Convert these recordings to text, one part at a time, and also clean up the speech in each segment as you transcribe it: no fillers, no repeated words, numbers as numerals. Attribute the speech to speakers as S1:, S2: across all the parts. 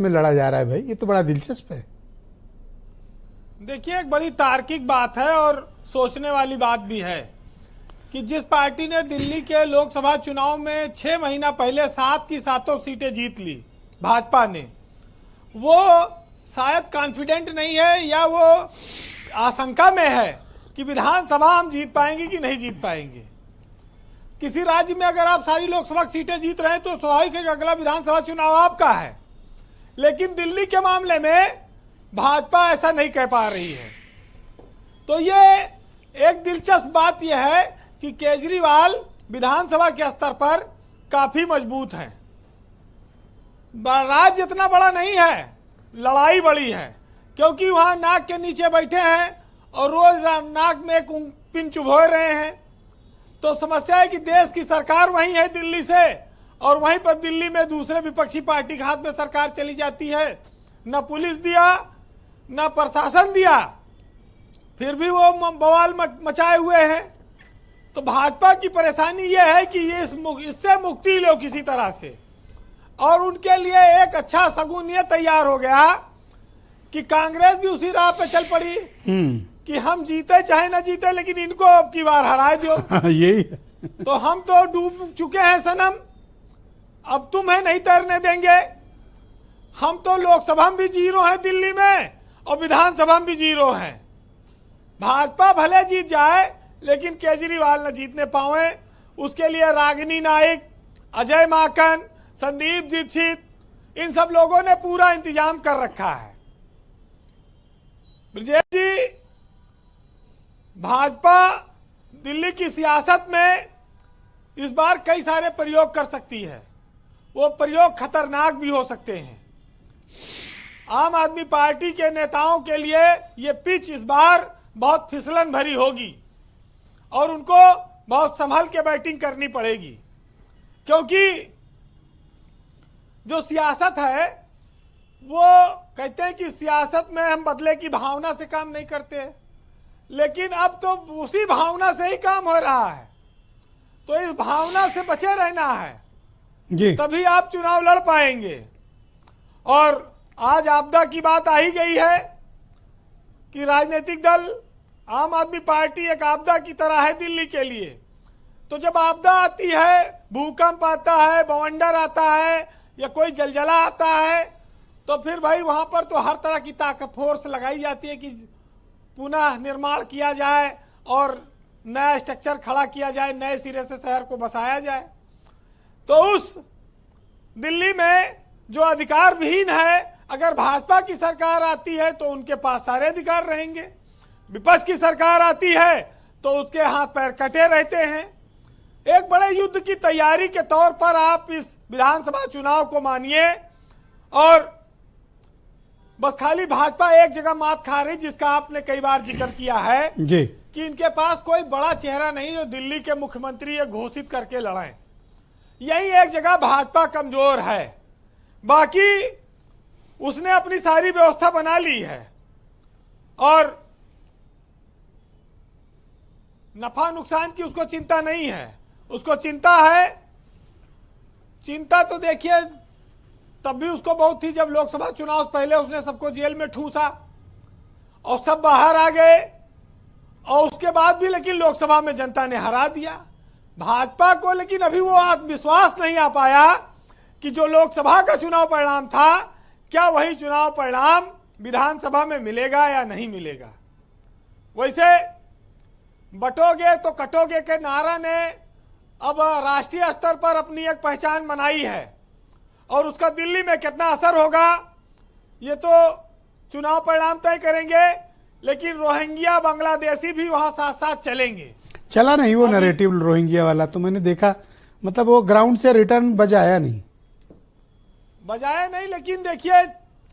S1: में लड़ा जा रहा है भाई, ये तो बड़ा दिलचस्प है।
S2: देखिए, एक बड़ी तार्किक बात है और सोचने वाली बात भी है कि जिस पार्टी ने दिल्ली के लोकसभा चुनाव में 6 महीना पहले 7 की 7 सीटें जीत ली, भाजपा ने, वो शायद कॉन्फिडेंट नहीं है या वो आशंका में है कि विधानसभा हम जीत पाएंगे कि नहीं जीत पाएंगे। किसी राज्य में अगर आप सारी लोकसभा सीटें जीत रहे हैं तो स्वाभाविक है कि अगला विधानसभा चुनाव आपका है, लेकिन दिल्ली के मामले में भाजपा ऐसा नहीं कह पा रही है। तो ये एक दिलचस्प बात यह है कि केजरीवाल विधानसभा के स्तर पर काफी मजबूत हैं। राज्य इतना बड़ा नहीं है, लड़ाई बड़ी है, क्योंकि वहां नाक के नीचे बैठे हैं और रोज नाक में एक पिन चुभो रहे हैं। तो समस्या है कि देश की सरकार वहीं है दिल्ली से, और वहीं पर दिल्ली में दूसरे विपक्षी पार्टी के हाथ में सरकार चली जाती है। न पुलिस दिया न प्रशासन दिया, फिर भी वो बवाल मचाए हुए हैं। तो भाजपा की परेशानी यह है कि ये इससे मुक्ति लो किसी तरह से, और उनके लिए एक अच्छा शगुन ये तैयार हो गया कि कांग्रेस भी उसी राह पे चल पड़ी कि हम जीते चाहे न जीते, लेकिन इनको अब की बार हरा दो।
S1: यही
S2: तो हम तो डूब चुके हैं सनम, अब तुम्हें नहीं तैरने देंगे। हम तो लोकसभा में भी जीरो हैं दिल्ली में और विधानसभा में भी जीरो हैं। भाजपा भले जीत जाए लेकिन केजरीवाल न जीतने पाए। उसके लिए रागिनी नाइक, अजय माकन, संदीप दीक्षित, इन सब लोगों ने पूरा इंतजाम कर रखा है। ब्रजेश जी, भाजपा दिल्ली की सियासत में इस बार कई सारे प्रयोग कर सकती है। वो प्रयोग खतरनाक भी हो सकते हैं। आम आदमी पार्टी के नेताओं के लिए ये पिच इस बार बहुत फिसलन भरी होगी और उनको बहुत संभल के बैटिंग करनी पड़ेगी, क्योंकि जो सियासत है वो कहते हैं कि सियासत में हम बदले की भावना से काम नहीं करते, लेकिन अब तो उसी भावना से ही काम हो रहा है। तो इस भावना से बचे रहना है
S1: जी,
S2: तभी आप चुनाव लड़ पाएंगे। और आज आपदा की बात आ ही गई है कि राजनीतिक दल आम आदमी पार्टी एक आपदा की तरह है दिल्ली के लिए। तो जब आपदा आती है, भूकंप आता है, बवंडर आता है या कोई जलजला आता है, तो फिर भाई वहां पर तो हर तरह की ताकत फोर्स लगाई जाती है कि पुनः निर्माण किया जाए और नया स्ट्रक्चर खड़ा किया जाए, नए सिरे से शहर को बसाया जाए। तो उस दिल्ली में जो अधिकार विहीन है, अगर भाजपा की सरकार आती है तो उनके पास सारे अधिकार रहेंगे। विपक्ष की सरकार आती है तो उसके हाथ पैर कटे रहते हैं। एक बड़े युद्ध की तैयारी के तौर पर आप इस विधानसभा चुनाव को मानिए, और बस खाली भाजपा एक जगह मात खा रही, जिसका आपने कई बार जिक्र किया है
S1: जी,
S2: कि इनके पास कोई बड़ा चेहरा नहीं जो दिल्ली के मुख्यमंत्री ये घोषित करके लड़ें। यही एक जगह भाजपा कमजोर है। बाकी उसने अपनी सारी व्यवस्था बना ली है और नफा नुकसान की उसको चिंता नहीं है। उसको चिंता है, चिंता तो देखिए तब भी उसको बहुत थी जब लोकसभा चुनाव से पहले उसने सबको जेल में ठूसा और सब बाहर आ गए, और उसके बाद भी लेकिन लोकसभा में जनता ने हरा दिया भाजपा को। लेकिन अभी वो आत्मविश्वास नहीं आ पाया कि जो लोकसभा का चुनाव परिणाम था, क्या वही चुनाव परिणाम विधानसभा में मिलेगा या नहीं मिलेगा। वैसे बटोगे तो कटोगे के नारा ने अब राष्ट्रीय स्तर पर अपनी एक पहचान बनाई है, और उसका दिल्ली में कितना असर होगा ये तो चुनाव परिणाम तय करेंगे। लेकिन रोहिंग्या बांग्लादेशी भी वहां साथ साथ चलेंगे।
S1: चला नहीं वो नैरेटिव रोहिंग्या वाला, तो मैंने देखा, मतलब वो ग्राउंड से रिटर्न बजाया नहीं,
S2: लेकिन देखिए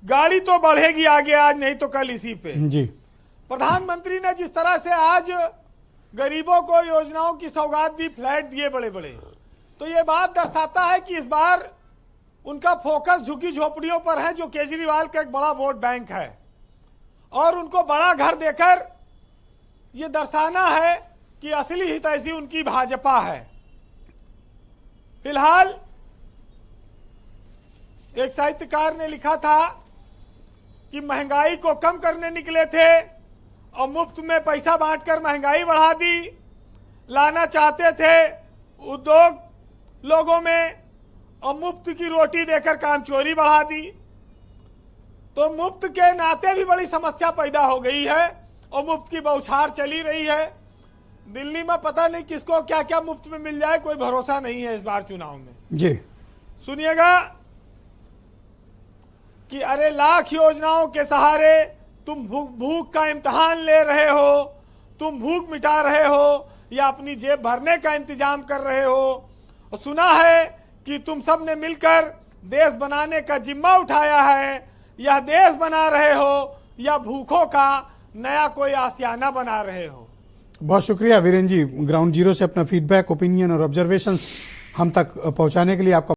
S2: गाड़ी तो बढ़ेगी आगे, आज नहीं तो कल इसी पे।
S1: जी,
S2: प्रधानमंत्री ने जिस तरह से आज गरीबों को योजनाओं की सौगात दी, फ्लैट दिए बड़े बड़े, तो ये बात दर्शाता है कि इस बार उनका फोकस झुग्गी झोपड़ियों पर है, जो केजरीवाल का एक बड़ा वोट बैंक है। और उनको बड़ा घर देकर ये दर्शाना है कि असली हितैषी उनकी भाजपा है। फिलहाल एक साहित्यकार ने लिखा था कि महंगाई को कम करने निकले थे और मुफ्त में पैसा बांटकर महंगाई बढ़ा दी। लाना चाहते थे उद्योग लोगों में और मुफ्त की रोटी देकर काम चोरी बढ़ा दी। तो मुफ्त के नाते भी बड़ी समस्या पैदा हो गई है और मुफ्त की बौछार चली रही है। दिल्ली में पता नहीं किसको क्या क्या मुफ्त में मिल जाए, कोई भरोसा नहीं है इस बार चुनाव में।
S1: जी
S2: सुनिएगा कि अरे लाख योजनाओं के सहारे तुम भूख का इम्तिहान ले रहे हो, तुम भूख मिटा रहे हो या अपनी जेब भरने का इंतजाम कर रहे हो। और सुना है कि तुम सब ने मिलकर देश बनाने का जिम्मा उठाया है। यह देश बना रहे हो या भूखों का नया कोई आशियाना बना रहे हो।
S1: बहुत शुक्रिया वीरेंद्र जी, ग्राउंड जीरो से अपना फीडबैक, ओपिनियन और ऑब्जर्वेशंस हम तक पहुंचाने के लिए आपका